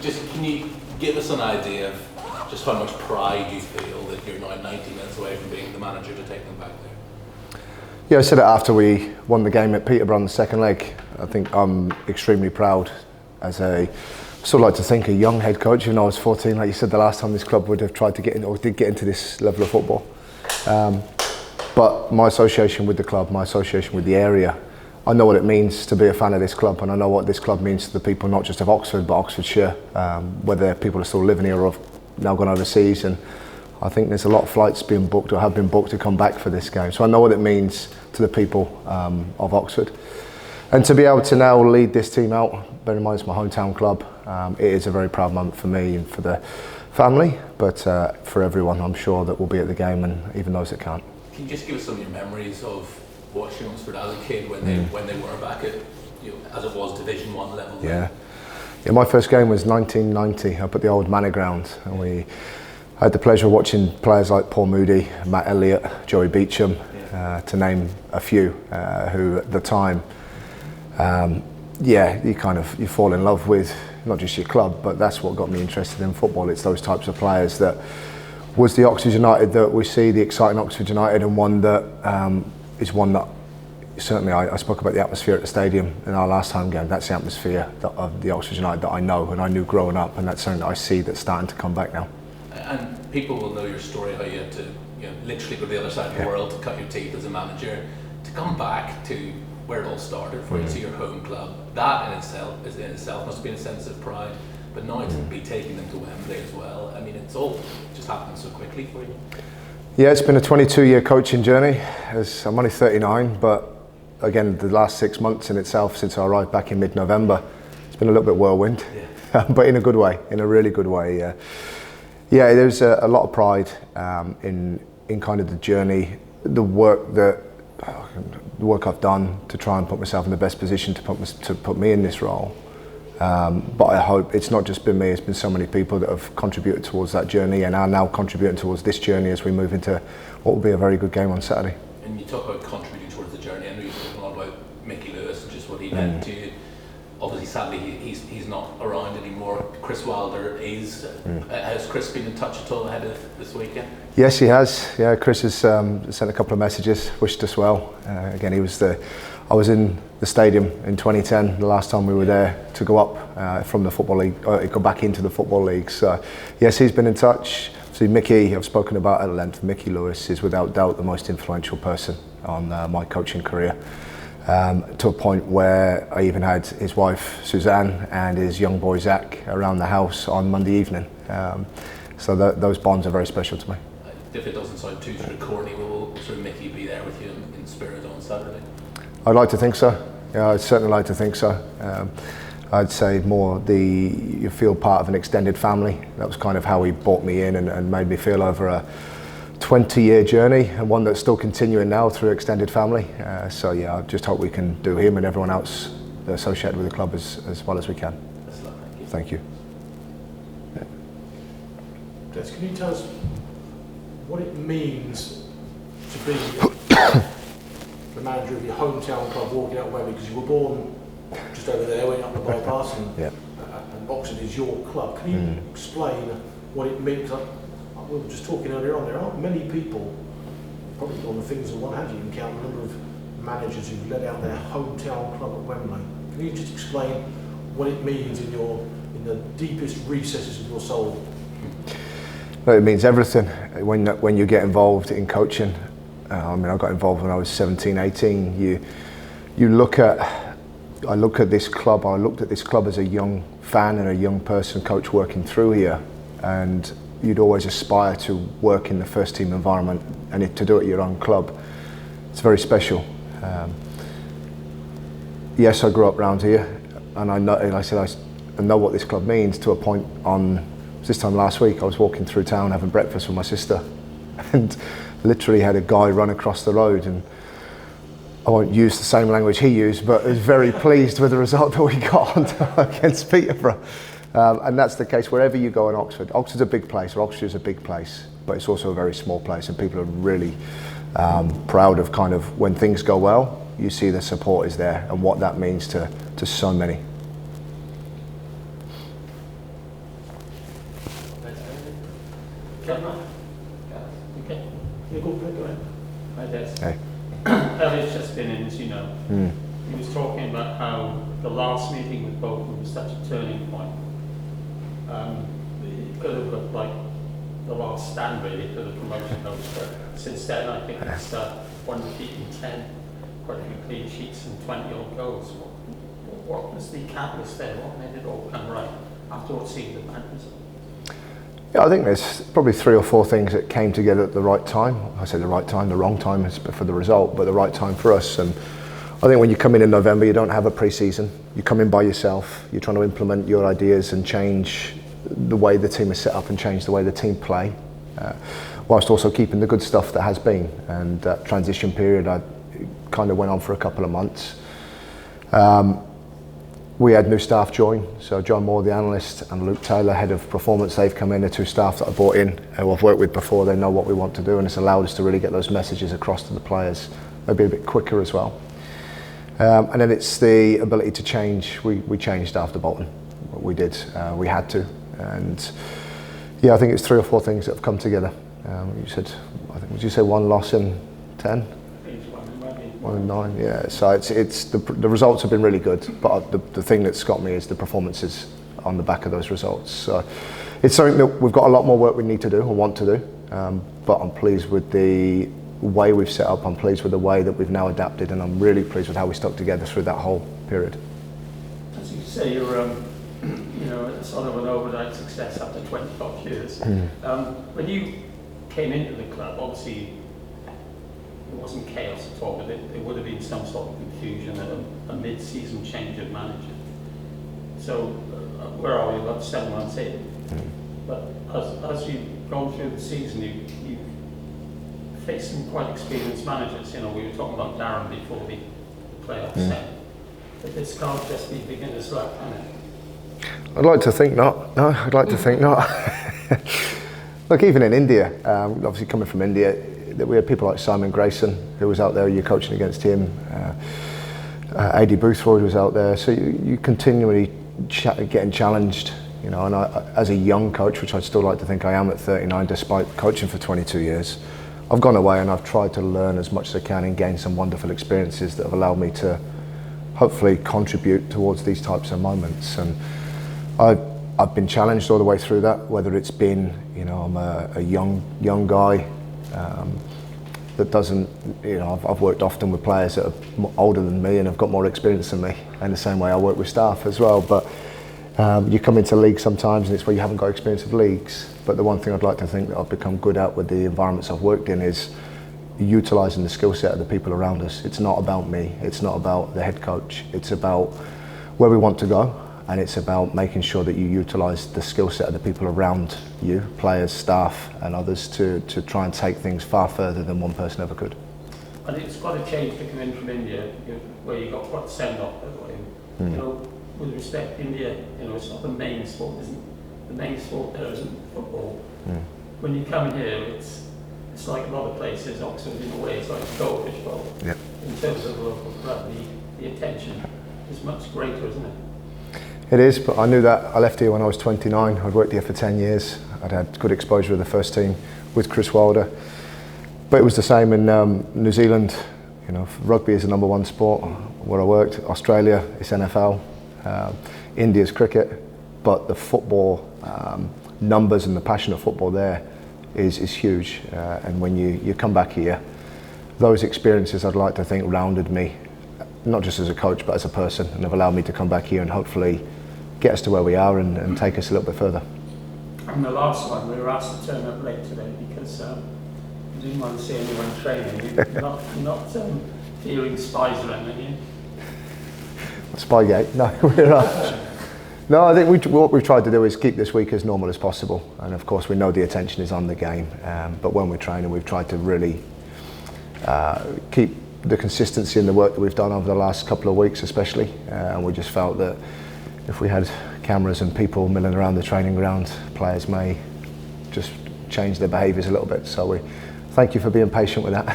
Just can you give us an idea of just how much pride you feel that you're now 90 minutes away from being the manager to take them back there? Yeah, I said it after we won the game at Peterborough on the second leg. I think I'm extremely proud as a, sort of like to think, a young head coach. Even though I was 14, like you said, the last time this club would have tried to get in, or did get into this level of football. But my association with the club, my association with the area, I know what it means to be a fan of this club, and I know what this club means to the people, not just of Oxford, but Oxfordshire, whether people are still living here or have now gone overseas. And I think there's a lot of flights being booked or have been booked to come back for this game. So I know what it means to the people of Oxford. And to be able to now lead this team out, bear in mind it's my hometown club, it is a very proud moment for me and for the family, but for everyone, I'm sure, that will be at the game, and even those that can't. Can you just give us some of your memories of watching Oxford as a kid when they were back at, as it was, Division 1 level? Yeah, my first game was 1990 up at the old Manor Ground, and we had the pleasure of watching players like Paul Moody, Matt Elliott, Joey Beecham, to name a few, who at the time, you fall in love with not just your club, but that's what got me interested in football. It's those types of players that was the Oxford United that we see, the exciting Oxford United, and one that is one that certainly I spoke about the atmosphere at the stadium in our last home game. That's the atmosphere of the Oxford United that I know and I knew growing up, and that's something that I see that's starting to come back now. And people will know your story, how you had to literally go to the other side of the world to cut your teeth as a manager, to come back to where it all started for you, to your home club. That in itself must have been a sense of pride, but now to be taking them to Wembley as well. I mean, it's all just happened so quickly for you. Yeah, it's been a 22-year coaching journey. I'm only 39, but again, the last 6 months in itself, since I arrived back in mid-November, it's been a little bit whirlwind, but in a good way, in a really good way. Yeah, there's a lot of pride in kind of the journey, the work I've done to try and put myself in the best position to put me in this role. But I hope it's not just been me, it's been so many people that have contributed towards that journey and are now contributing towards this journey as we move into what will be a very good game on Saturday. And you talk about contributing towards the journey. I know you talk a lot about Mickey Lewis and just what he meant to you. Obviously, sadly, he's not around anymore. Chris Wilder is. Has Chris been in touch at all ahead of this weekend? Yes, he has. Yeah, Chris has sent a couple of messages, wished us well. Again, I was in the stadium in 2010, the last time we were there, to go up from the Football League, go back into the Football League. So, yes, he's been in touch. See, Mickey, I've spoken about at length. Mickey Lewis is without doubt the most influential person on my coaching career. To a point where I even had his wife Suzanne and his young boy Zach around the house on Monday evening. So those bonds are very special to me. If it doesn't sound too sort of corny, will sort of Mickey be there with you in spirit on Saturday? I'd like to think so. Yeah, I'd certainly like to think so. I'd say more you feel part of an extended family. That was kind of how he brought me in and made me feel over a 20-year journey, and one that's still continuing now through extended family. So yeah, I just hope we can do him and everyone else associated with the club as well as we can. Best of luck, thank you. Des, can you tell us what it means to be the manager of your hometown club walking out Wembley, because you were born just over there, went up the bypass, and Oxford is your club. Can you explain what it means? We were just talking earlier on, there aren't many people, probably on the fingers of one hand you can count the number of managers who've led out their hometown club at Wembley. Can you just explain what it means in the deepest recesses of your soul? No, it means everything. When you get involved in coaching, I got involved when I was 17, 18. I looked at this club as a young fan and a young person, coach working through here, and you'd always aspire to work in the first team environment, and to do it at your own club. It's very special. Yes, I grew up around here, and I know what this club means, to a point this time last week, I was walking through town having breakfast with my sister, and literally had a guy run across the road, and I won't use the same language he used, but I was very pleased with the result that we got against Peterborough. And that's the case wherever you go in Oxford. Oxford's a big place, or Oxford's a big place, but it's also a very small place, and people are really proud of kind of when things go well, you see the support is there and what that means to so many. Okay, Matt. Okay. You go ahead. Hi, Des. Hey. Elliot's just been in, as you know. He was talking about how the last meeting with Bolton was such a turning point. It could have looked like the last stand really for the promotion hopes, but since then I think it's 1 defeat in 10, quite a few clean sheets and 20 odd goals. What was the catalyst there? What made it all come right after what seemed a bad result? Yeah, I think there's probably 3 or 4 things that came together at the right time. I say the right time, the wrong time is for the result, but the right time for us. And I think when you come in November, you don't have a pre-season. You come in by yourself. You're trying to implement your ideas and change the way the team is set up and change the way the team play, whilst also keeping the good stuff that has been. And that transition period, I kind of went on for a couple of months. We had new staff join, so John Moore, the analyst, and Luke Taylor, head of performance, they've come in, the 2 staff that I brought in, who I've worked with before. They know what we want to do, and it's allowed us to really get those messages across to the players, maybe a bit quicker as well. And then it's the ability to change. We changed after Bolton. We did. We had to. And yeah, I think it's 3 or 4 things that have come together. You said, I think, would you say 1 loss in 10? 1 in 9, yeah. So it's the results have been really good, but the thing that's got me is the performances on the back of those results. So it's something that we've got a lot more work we need to do and want to do, but I'm pleased with the way we've set up. I'm pleased with the way that we've now adapted, and I'm really pleased with how we stuck together through that whole period. As you say, you're sort of an overnight success after 25 years. When you came into the club, obviously it wasn't chaos at all, but there would have been some sort of confusion at a mid-season change of manager. So where are we? About 7 months in. But as you've gone through the season, you've faced some quite experienced managers. You know, we were talking about Darren before the playoffs set. But this can't just be beginner's luck, can it? I'd like to think not. No, I'd like to think not. Look, even in India, obviously coming from India, we had people like Simon Grayson, who was out there, you're coaching against him. A.D. Boothroyd was out there. So you continually getting challenged, you know, and as a young coach, which I'd still like to think I am at 39, despite coaching for 22 years, I've gone away and I've tried to learn as much as I can and gain some wonderful experiences that have allowed me to hopefully contribute towards these types of moments. And I've been challenged all the way through that, whether it's been, you know, I'm a young guy that doesn't, you know, I've worked often with players that are older than me and have got more experience than me, and the same way I work with staff as well. But you come into leagues sometimes and it's where you haven't got experience of leagues. But the one thing I'd like to think that I've become good at with the environments I've worked in is utilising the skill set of the people around us. It's not about me, it's not about the head coach, it's about where we want to go, and it's about making sure that you utilise the skill set of the people around you, players, staff and others, to try and take things far further than one person ever could. I think it's quite a change to come in from India, where you got quite a send-off, by the way. You know, with respect to India, you know, it's not the main sport, isn't the main sport there isn't football. When you come here, it's like a lot of places, Oxford in a way, it's like a goldfish bowl. Yep. In terms of the local club, the attention is much greater, isn't it? It is, but I knew that. I left here when I was 29. I'd worked here for 10 years. I'd had good exposure with the first team with Chris Wilder. But it was the same in New Zealand. You know, rugby is the #1 sport where I worked. Australia, it's NFL. India's cricket. But the football numbers and the passion of football there is huge. And when you come back here, those experiences, I'd like to think, rounded me, not just as a coach, but as a person, and have allowed me to come back here and hopefully get us to where we are and take us a little bit further. And the last one, we were asked to turn up late today because we didn't want to see anyone training. You're not fearing spies around, are you? Spygate? No, we're not. No, I think what we've tried to do is keep this week as normal as possible. And of course, we know the attention is on the game. But when we're training, we've tried to really keep the consistency in the work that we've done over the last couple of weeks, especially. And we just felt that if we had cameras and people milling around the training ground, players may just change their behaviours a little bit. So we thank you for being patient with that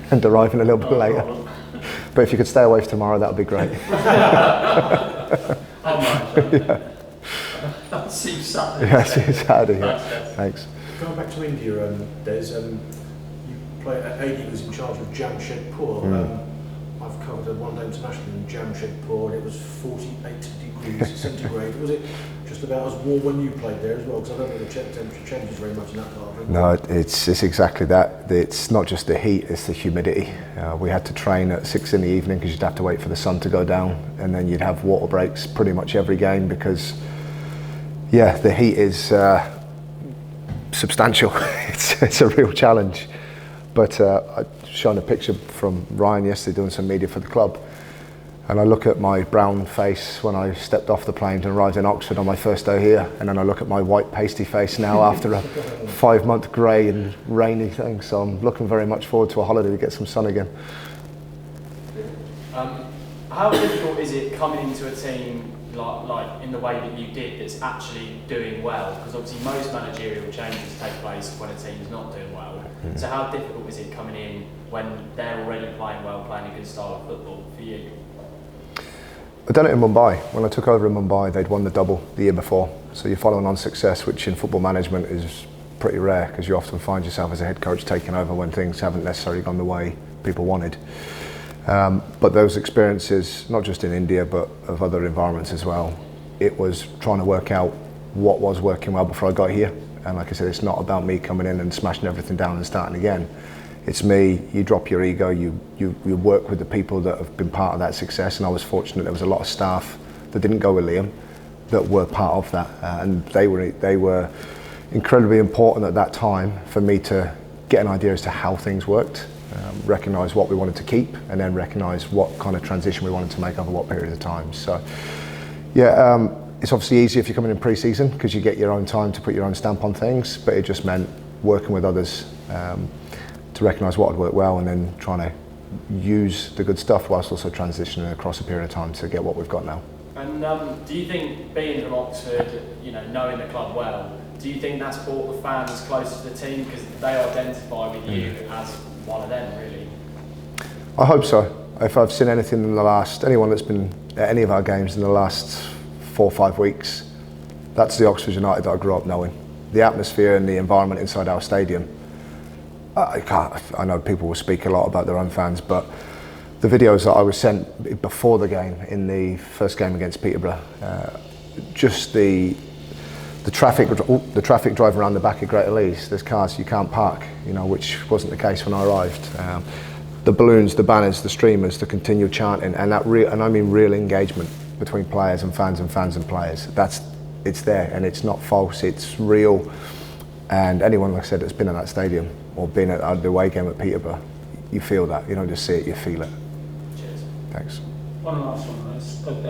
and arriving a little bit later. But if you could stay away for tomorrow, that would be great. I'll see you Saturday. Yeah, see you Saturday. Yeah. Thanks. Going back to India, you AD was in charge of Jamshedpur. I've covered a one-day international in Jamshedpur, and it was 48 degrees centigrade. Was it just about as warm when you played there as well? Because I don't think the temperature changes very much in that part of it. No, it's exactly that. It's not just the heat, it's the humidity. We had to train at 6 in the evening because you'd have to wait for the sun to go down, and then you'd have water breaks pretty much every game because, yeah, the heat is substantial. It's a real challenge. But I've shown a picture from Ryan yesterday doing some media for the club, and I look at my brown face when I stepped off the plane and arrived in Oxford on my first day here, and then I look at my white pasty face now after a 5-month grey and rainy thing. So I'm looking very much forward to a holiday to get some sun again. How difficult is it coming into a team like in the way that you did that's actually doing well? Because obviously most managerial changes take place when a team's not doing well. So how difficult is it coming in when they're already playing well, playing a good style of football for you? I've done it in Mumbai. When I took over in Mumbai, they'd won the double the year before. So you're following on success, which in football management is pretty rare because you often find yourself as a head coach taking over when things haven't necessarily gone the way people wanted. But those experiences, not just in India, but of other environments as well, it was trying to work out what was working well before I got here. And like I said, it's not about me coming in and smashing everything down and starting again. It's me, you drop your ego, you work with the people that have been part of that success. And I was fortunate there was a lot of staff that didn't go with Liam that were part of that. And they were incredibly important at that time for me to get an idea as to how things worked. Recognise what we wanted to keep, and then recognise what kind of transition we wanted to make over what period of time. So, yeah, it's obviously easy if you're coming in pre-season because you get your own time to put your own stamp on things, but it just meant working with others to recognise what had worked well and then trying to use the good stuff whilst also transitioning across a period of time to get what we've got now. And do you think, being from Oxford, knowing the club well, do you think that's brought the fans closer to the team because they identify with you as one of them, really? I hope so. If I've seen anything in anyone that's been at any of our games in the last 4 or 5 weeks, that's the Oxford United that I grew up knowing. The atmosphere and the environment inside our stadium. I know people will speak a lot about their own fans, but the videos that I was sent before the game, in the first game against Peterborough, just the traffic driving around the back of Greater Leys, there's cars you can't park, which wasn't the case when I arrived. The balloons, the banners, the streamers, the continual chanting, and I mean real engagement between players and fans and players. It's there, and it's not false. It's real. And anyone, like I said, that's been in that stadium or been at the away game at Peterborough, you feel that. You don't just see it, you feel it. Cheers. Thanks. One last one, I was going to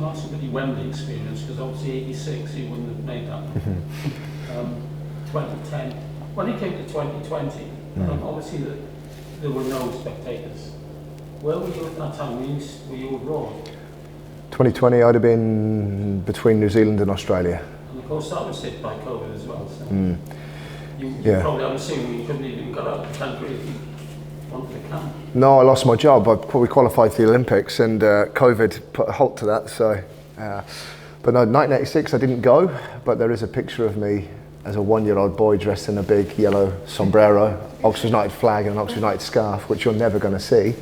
ask about the Wembley experience because obviously '86 you wouldn't have made that. 2010, when it came to 2020, obviously there were no spectators. Where were you at that time? Were you abroad? 2020, I'd have been between New Zealand and Australia. And of course that was hit by COVID as well. So you probably, I'm assuming, you couldn't even go out of the country if you wanted to come. No, I lost my job. I probably qualified for the Olympics, and COVID put a halt to that. So, but no, 1986 I didn't go. But there is a picture of me as a 1-year-old boy dressed in a big yellow sombrero, Oxford United flag and an Oxford United scarf, which you're never going to see,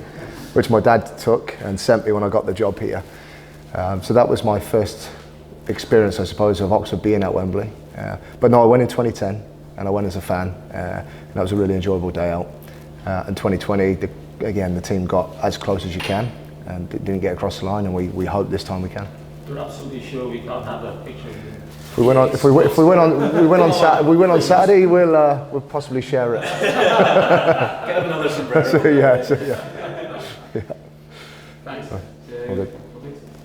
which my dad took and sent me when I got the job here. So that was my first experience, I suppose, of Oxford being at Wembley. But no, I went in 2010 and I went as a fan. And that was a really enjoyable day out. And 2020, again, the team got as close as you can and didn't get across the line, and we hope this time we can. You're absolutely sure we can't have that picture of you? If we win on Saturday, we'll possibly share it. Get him another sombrero. yeah. Thanks. All good.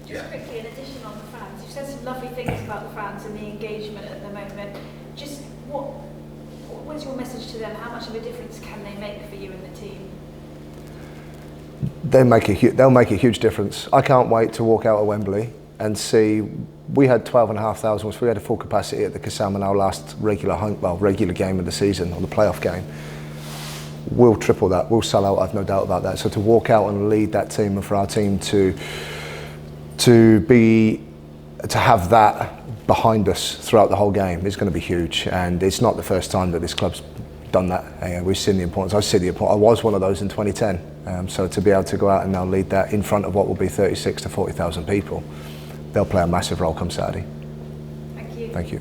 Just quickly, in addition on the fans, you've said some lovely things about the fans and the engagement at the moment. Just what is your message to them? How much of a difference can they make for you and the team? They'll make a huge difference. I can't wait to walk out of Wembley and see. We had 12,500, so we had a full capacity at the Kassam in our last regular game of the season, or the playoff game. We'll triple that. We'll sell out. I've no doubt about that. So to walk out and lead that team, and for our team to have that behind us throughout the whole game is going to be huge, and it's not the first time that this club's done that. We've seen the importance. I see the importance. I was one of those in 2010. So to be able to go out and now lead that in front of what will be 36 to 40,000 people, they'll play a massive role come Saturday. Thank you. Thank you.